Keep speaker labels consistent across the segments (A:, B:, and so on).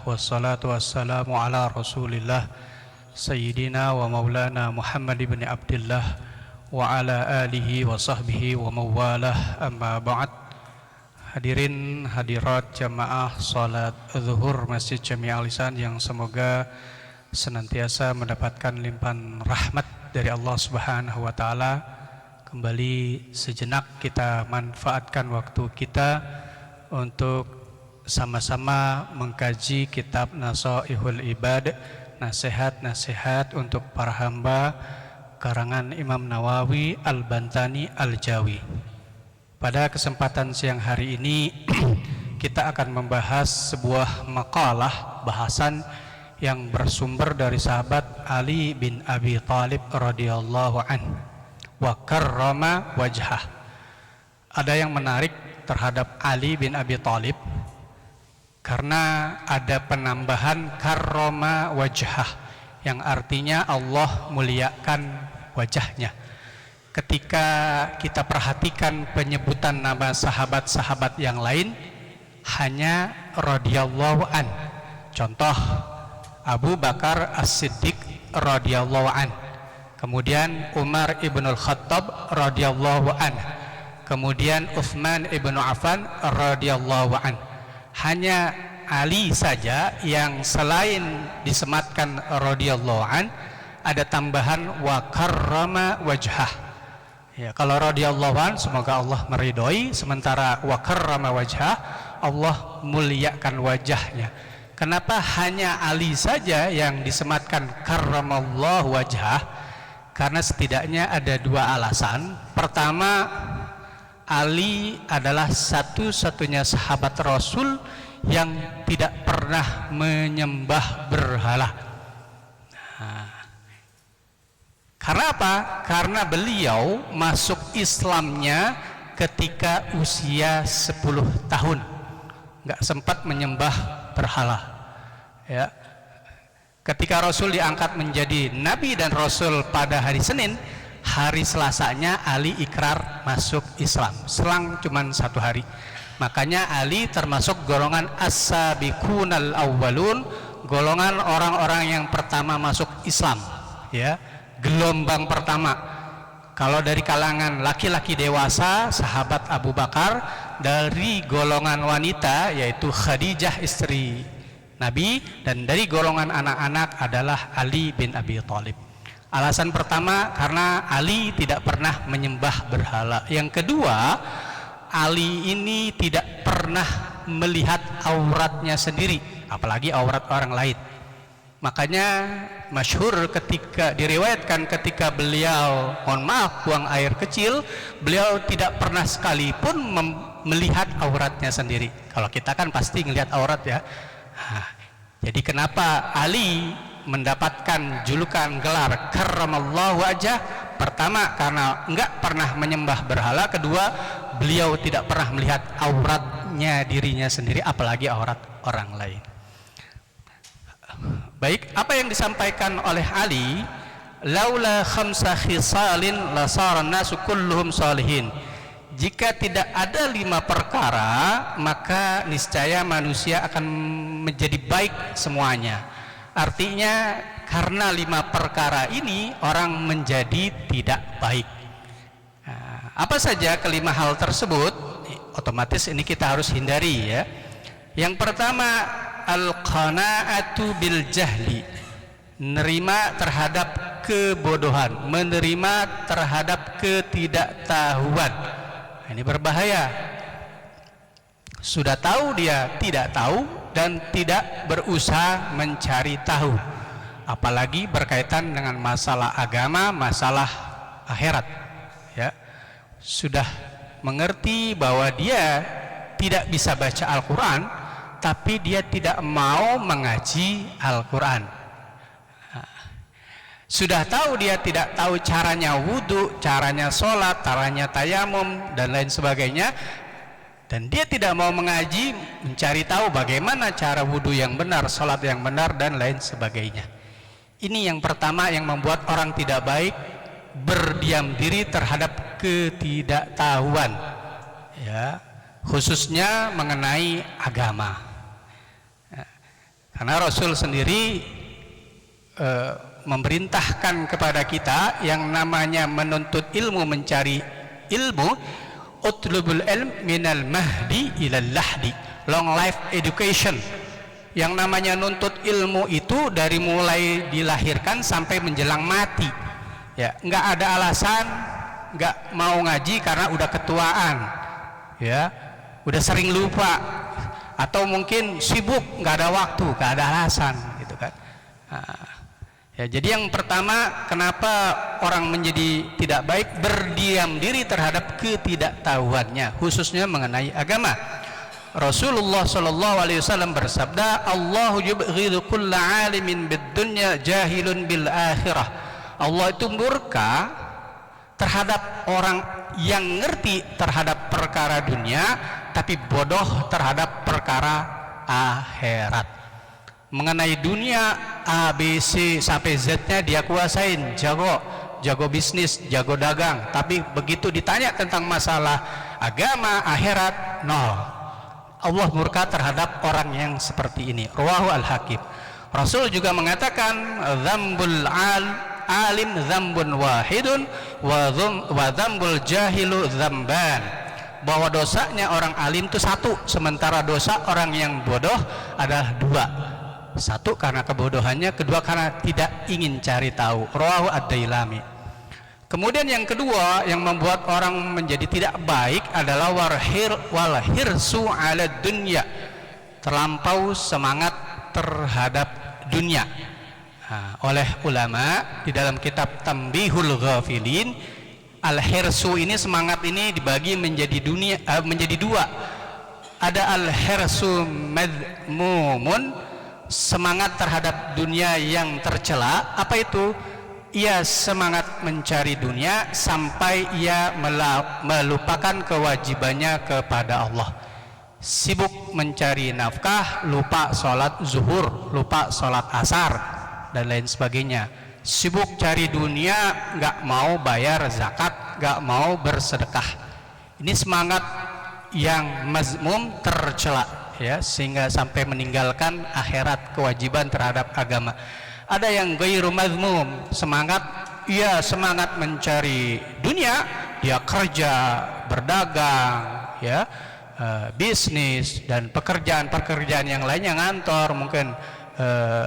A: wassalatu wassalamu ala Rasulillah Sayyidina wa maulana Muhammad ibn Abdullah wa ala alihi wa sahbihi wa mawalah, amma ba'd. Hadirin hadirat jamaah salat zuhur Masjid Jami' Al-Ihsan yang semoga senantiasa mendapatkan limpahan rahmat dari Allah Subhanahu wa taala. Kembali sejenak kita manfaatkan waktu kita untuk sama-sama mengkaji kitab Nasaihul Ibad, nasihat-nasihat untuk para hamba, karangan Imam Nawawi Al-Bantani Al-Jawi. Pada kesempatan siang hari ini kita akan membahas sebuah makalah bahasan yang bersumber dari sahabat Ali bin Abi Thalib radhiyallahu anhu, wa karrama wajhah. Ada yang menarik terhadap Ali bin Abi Thalib karena ada penambahan karrama wajhah yang artinya Allah muliakan wajahnya. Ketika kita perhatikan penyebutan nama sahabat-sahabat yang lain hanya radhiyallahu an. Contoh Abu Bakar As-Siddiq radhiyallahu an. Kemudian Umar ibnul Khattab radhiyallahu an. Kemudian Utsman ibnu Affan radhiyallahu an. Hanya Ali saja yang selain disematkan radhiyallahu an ada tambahan wa karrama wajhah. Ya, kalau radhiyallahu an semoga Allah meridhoi, sementara wa karrama wajhah Allah muliakan wajahnya. Kenapa hanya Ali saja yang disematkan karramallahu wajhah? Karena setidaknya ada dua alasan. Pertama, Ali adalah satu-satunya sahabat Rasul yang tidak pernah menyembah berhala. Karena apa? Karena beliau masuk Islamnya ketika usia 10 tahun, nggak sempat menyembah berhala. Ya. Ketika Rasul diangkat menjadi Nabi dan Rasul pada hari Senin, hari Selasanya Ali ikrar masuk Islam. Selang cuma 1 hari. Makanya Ali termasuk golongan as-sabiqunal awwalun, golongan orang-orang yang pertama masuk Islam. Ya. Gelombang pertama. Kalau dari kalangan laki-laki dewasa sahabat Abu Bakar, dari golongan wanita yaitu Khadijah istri Nabi, dan dari golongan anak-anak adalah Ali bin Abi Thalib. Alasan pertama karena Ali tidak pernah menyembah berhala. Yang kedua, Ali ini tidak pernah melihat auratnya sendiri, apalagi aurat orang lain. Makanya masyhur ketika diriwayatkan ketika beliau mohon maaf buang air kecil, beliau tidak pernah sekalipun melihat auratnya sendiri. Kalau kita kan pasti ngelihat aurat ya. Jadi kenapa Ali mendapatkan julukan gelar karramallahu wajah? Pertama karena enggak pernah menyembah berhala, kedua beliau tidak pernah melihat auratnya dirinya sendiri apalagi aurat orang lain. Baik, apa yang disampaikan oleh Ali, laula khamsa khisalin lasaran nasu kulluhum salihin. Jika tidak ada 5 perkara, maka niscaya manusia akan menjadi baik semuanya. Artinya karena 5 perkara ini orang menjadi tidak baik. Nah, apa saja kelima hal tersebut? Otomatis ini kita harus hindari ya. Yang pertama, al-qana'atu bil jahli, menerima terhadap kebodohan, menerima terhadap ketidaktahuan. Ini berbahaya. Sudah tahu dia tidak tahu dan tidak berusaha mencari tahu, apalagi berkaitan dengan masalah agama, masalah akhirat ya. Sudah mengerti bahwa dia tidak bisa baca Al-Quran, tapi dia tidak mau mengaji Al-Quran. Sudah tahu dia tidak tahu caranya wudhu, caranya sholat, caranya tayamum dan lain sebagainya, dan dia tidak mau mengaji, mencari tahu bagaimana cara wudhu yang benar, sholat yang benar dan lain sebagainya. Ini yang pertama yang membuat orang tidak baik, berdiam diri terhadap ketidaktahuan ya, khususnya mengenai agama. Karena Rasul sendiri memerintahkan kepada kita yang namanya menuntut ilmu, mencari ilmu, utlubul ilm minal mahdi ilal lahdi, long life education. Yang namanya nuntut ilmu itu dari mulai dilahirkan sampai menjelang mati. Ya, nggak ada alasan nggak mau ngaji karena udah ketuaan, ya, udah sering lupa, atau mungkin sibuk, nggak ada waktu, nggak ada alasan, gitu kan. Ya, jadi yang pertama, kenapa orang menjadi tidak baik? Berdiam diri terhadap ketidaktahuannya, khususnya mengenai agama. Rasulullah Shallallahu Alaihi Wasallam bersabda, Allahu yubghidu kulla alimin bid dunya jahilun bil akhirah. Allah itu murka terhadap orang yang ngerti terhadap perkara dunia tapi bodoh terhadap perkara akhirat. Mengenai dunia A, B, C sampai Z-nya dia kuasain, jago bisnis, jago dagang, tapi begitu ditanya tentang masalah agama, akhirat, nol. Allah murka terhadap orang yang seperti ini. Rawahu Al-Hakim. Rasul juga mengatakan, dzambul alim dzambun wahidun wa dzambul jahilu dzamban, bahwa dosanya orang alim itu satu, sementara dosa orang yang bodoh adalah dua. Satu karena kebodohannya, kedua karena tidak ingin cari tahu. Rawahu Ad-Dailami. Kemudian yang kedua yang membuat orang menjadi tidak baik adalah walhirsu ala dunya, terlampau semangat terhadap dunia. Oleh ulama di dalam kitab Tambihul Ghafilin, al-hirsu ini, semangat ini dibagi menjadi dua. Ada al-hirsu madmumun, semangat terhadap dunia yang tercela. Apa itu? Ia semangat mencari dunia sampai ia melupakan kewajibannya kepada Allah. Sibuk mencari nafkah, lupa sholat zuhur, lupa sholat asar, dan lain sebagainya. Sibuk cari dunia, nggak mau bayar zakat, nggak mau bersedekah. Ini semangat yang mazmum, tercela, ya, sehingga sampai meninggalkan akhirat, kewajiban terhadap agama. Ada yang ghairu mazmum, semangat mencari dunia, dia kerja, berdagang, ya, bisnis dan pekerjaan yang lainnya, ngantor, mungkin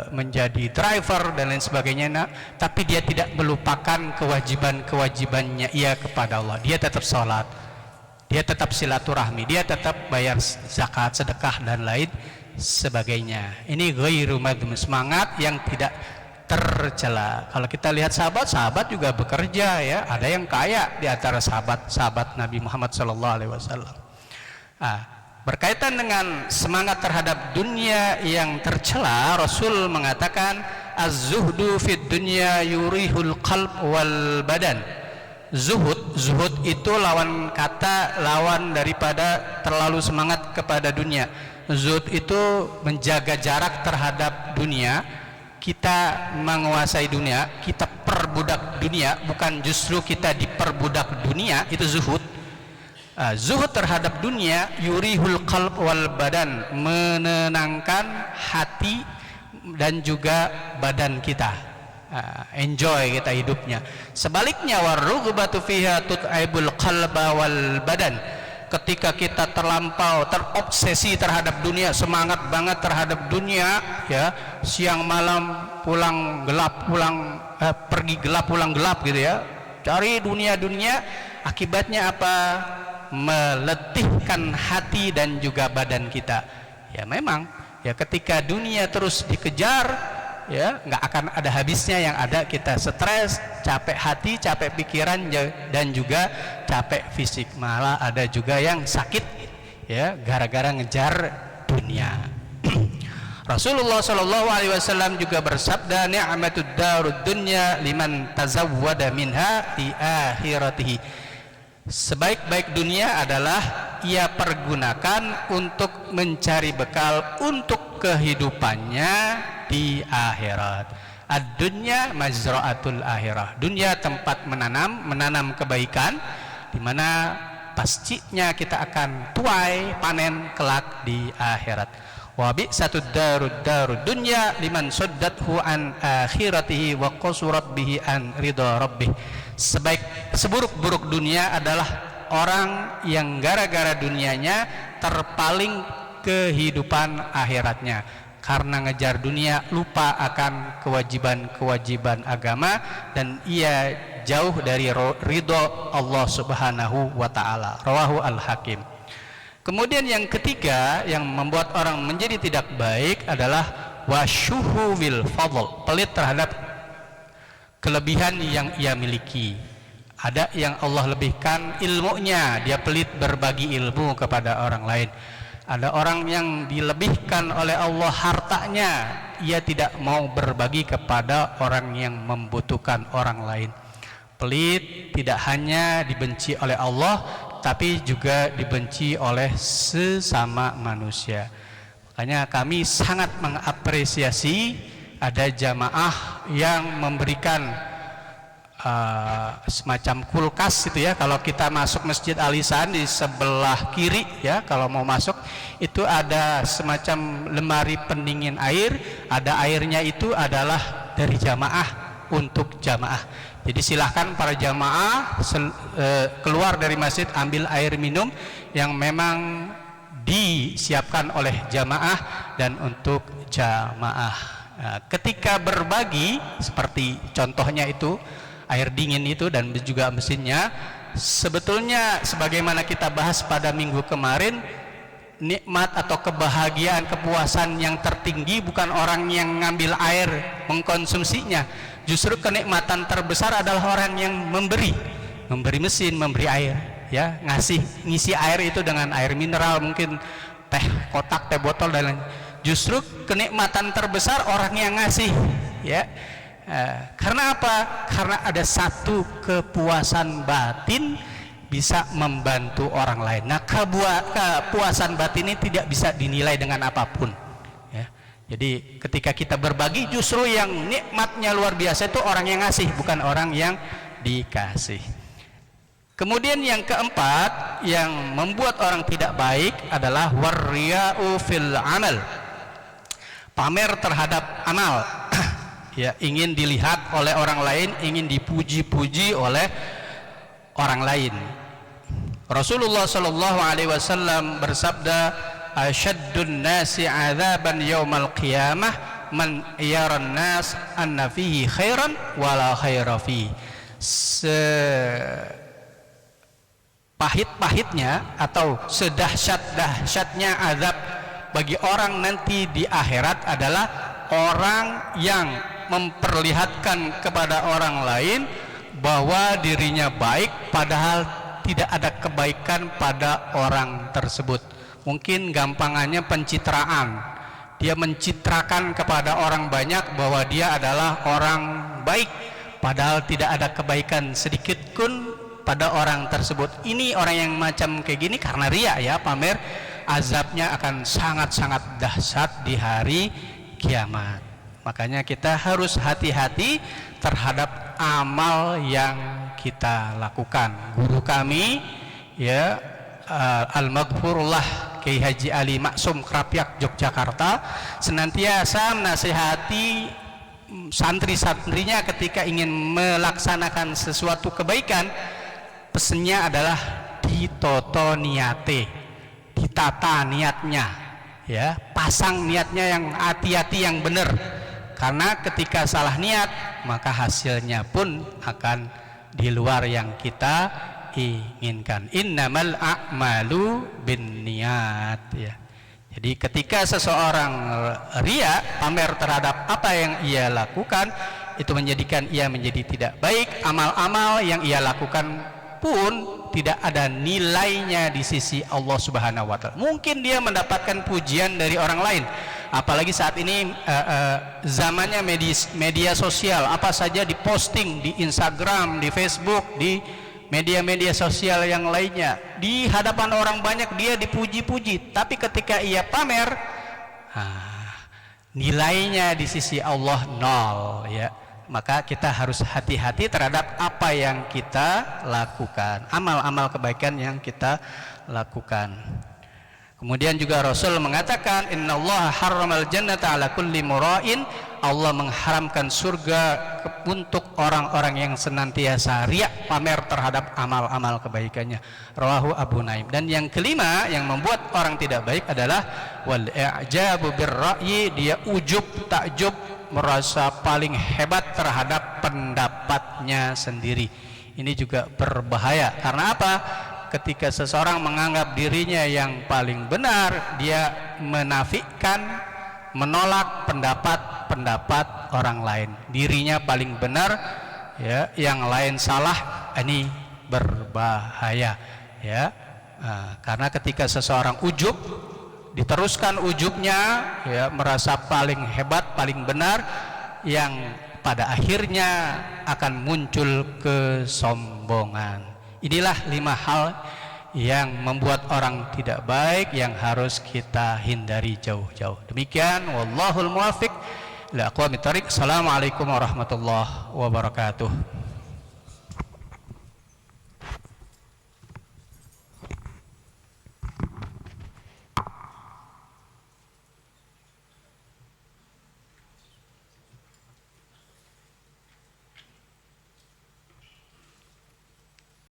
A: menjadi driver dan lain sebagainya, tapi dia tidak melupakan kewajibannya ia kepada Allah. Dia tetap sholat, dia tetap silaturahmi, dia tetap bayar zakat, sedekah dan lain sebagainya. Ini ghairu madhum, semangat yang tidak tercela. Kalau kita lihat sahabat juga bekerja, ya, ada yang kaya di antara sahabat Nabi Muhammad SAW. Berkaitan dengan semangat terhadap dunia yang tercela, Rasul mengatakan, az-zuhdu fid dunya yurihul qalb wal badan. Zuhud itu lawan daripada terlalu semangat kepada dunia. Zuhud itu menjaga jarak terhadap dunia. Kita menguasai dunia, kita perbudak dunia, bukan justru kita diperbudak dunia, itu zuhud. Zuhud terhadap dunia yurihul qalb wal badan, menenangkan hati dan juga badan kita. Enjoy kita hidupnya. Sebaliknya, warughbatu fiha tut'aibul qalba wal badan. Ketika kita terlampau terobsesi terhadap dunia, semangat banget terhadap dunia, ya, siang malam pergi gelap pulang gelap gitu, ya, cari dunia, akibatnya apa? Meletihkan hati dan juga badan kita. Ya memang, ya, ketika dunia terus dikejar, ya, nggak akan ada habisnya. Yang ada kita stres, capek hati, capek pikiran, dan juga capek fisik. Malah ada juga yang sakit, ya, gara-gara ngejar dunia. Rasulullah Shallallahu Alaihi Wasallam juga bersabda, ni'matud darud dunya liman tazawwada minha di akhiratihi. Sebaik-baik dunia adalah ia pergunakan untuk mencari bekal untuk kehidupannya di akhirat. Ad-dunya mazra'atul akhirah. Dunia tempat menanam kebaikan, di mana pastinya kita akan tuai panen kelak di akhirat.
B: Wa bi'satud darud dunya liman saddathu an akhiratihi wa qasurat bihi an ridha rabbih. Seburuk-buruk dunia adalah orang yang gara-gara dunianya terpaling kehidupan akhiratnya. Karena ngejar dunia lupa akan kewajiban-kewajiban agama dan ia jauh dari ridho Allah Subhanahu wa taala. Rawahu Al-Hakim. Kemudian yang ketiga yang membuat orang menjadi tidak baik adalah wasyuhu bil fadl, pelit terhadap kelebihan yang ia miliki. Ada yang Allah lebihkan ilmunya, dia pelit berbagi ilmu kepada orang lain. Ada orang yang dilebihkan oleh Allah hartanya, ia tidak mau berbagi kepada orang yang membutuhkan orang lain. Pelit tidak hanya dibenci oleh Allah, tapi juga dibenci oleh sesama manusia. Makanya kami sangat mengapresiasi ada jamaah yang memberikan semacam kulkas gitu ya. Kalau kita masuk Masjid Al-Ihsan di sebelah kiri ya, kalau mau masuk itu ada semacam lemari pendingin air, ada airnya itu adalah dari jamaah untuk jamaah. Jadi silahkan para jamaah keluar dari masjid ambil air minum yang memang disiapkan oleh jamaah dan untuk jamaah. Nah, ketika berbagi seperti contohnya itu air dingin itu dan juga mesinnya, sebetulnya sebagaimana kita bahas pada minggu kemarin, nikmat atau kebahagiaan, kepuasan yang tertinggi bukan orang yang ngambil air mengkonsumsinya. Justru kenikmatan terbesar adalah orang yang memberi mesin, memberi air ya, ngisi air itu dengan air mineral, mungkin teh kotak, teh botol dan lain. Justru kenikmatan terbesar orang yang ngasih ya. Karena apa? Karena ada satu kepuasan batin bisa membantu orang lain. Nah, kepuasan batin ini tidak bisa dinilai dengan apapun ya. Jadi ketika kita berbagi, justru yang nikmatnya luar biasa itu orang yang ngasih, bukan orang yang dikasih. Kemudian yang keempat yang membuat orang tidak baik adalah warriya'u fil amal, pamer terhadap amal ya, ingin dilihat oleh orang lain, ingin dipuji-puji oleh orang lain. Rasulullah Shallallahu Alaihi Wasallam bersabda, asyaddun nasi adzaban yaumal qiyamah man yaran nas anna fihi khairan wala khaira fi. Sepahit-pahitnya atau sedahsyat-dahsyatnya azab bagi orang nanti di akhirat adalah orang yang memperlihatkan kepada orang lain bahwa dirinya baik padahal tidak ada kebaikan pada orang tersebut. Mungkin gampangannya pencitraan, dia mencitrakan kepada orang banyak bahwa dia adalah orang baik padahal tidak ada kebaikan sedikit pun pada orang tersebut. Ini orang yang macam kayak gini karena riya ya, pamer, azabnya akan sangat-sangat dahsyat di hari kiamat. Makanya kita harus hati-hati terhadap amal yang kita lakukan. Guru kami ya, Al-Maghfurullah Kiai Haji Ali Maksum Krapyak Yogyakarta senantiasa menasihati santri-santrinya ketika ingin melaksanakan sesuatu kebaikan, pesannya adalah ditoto niate, ditata niatnya ya, pasang niatnya yang hati-hati, yang benar. Karena ketika salah niat maka hasilnya pun akan di luar yang kita inginkan. Innamal a'malu binniyat ya. Jadi ketika seseorang riya, pamer terhadap apa yang ia lakukan, itu menjadikan ia menjadi tidak baik. Amal-amal yang ia lakukan pun tidak ada nilainya di sisi Allah Subhanahu wa taala. Mungkin dia mendapatkan pujian dari orang lain. Apalagi saat ini zamannya media sosial, apa saja diposting di Instagram, di Facebook, di media-media sosial yang lainnya. Di hadapan orang banyak dia dipuji-puji, tapi ketika ia pamer, nilainya di sisi Allah nol ya. Maka kita harus hati-hati terhadap apa yang kita lakukan, amal-amal kebaikan yang kita lakukan.
A: Kemudian juga Rasul mengatakan, innallaha harramal jannata ala kulli mura'in. Allah mengharamkan surga untuk orang-orang yang senantiasa riya, pamer terhadap amal-amal kebaikannya. Rawahu Abu Naim. Dan yang kelima yang membuat orang tidak baik adalah wal i'jabu birra'yi, dia ujub, takjub, merasa paling hebat terhadap pendapatnya sendiri. Ini juga berbahaya. Karena apa? Ketika seseorang menganggap dirinya yang paling benar, dia menafikan, menolak pendapat orang lain. Dirinya paling benar, ya, yang lain salah. Ini berbahaya, ya. Karena ketika seseorang ujub, diteruskan ujubnya, ya, merasa paling hebat, paling benar, yang pada akhirnya akan muncul kesombongan. Inilah 5 hal yang membuat orang tidak baik, yang harus kita hindari jauh-jauh. Demikian, wallahul muwaffiq ila aqwamit thoriq. Assalamualaikum warahmatullahi wabarakatuh.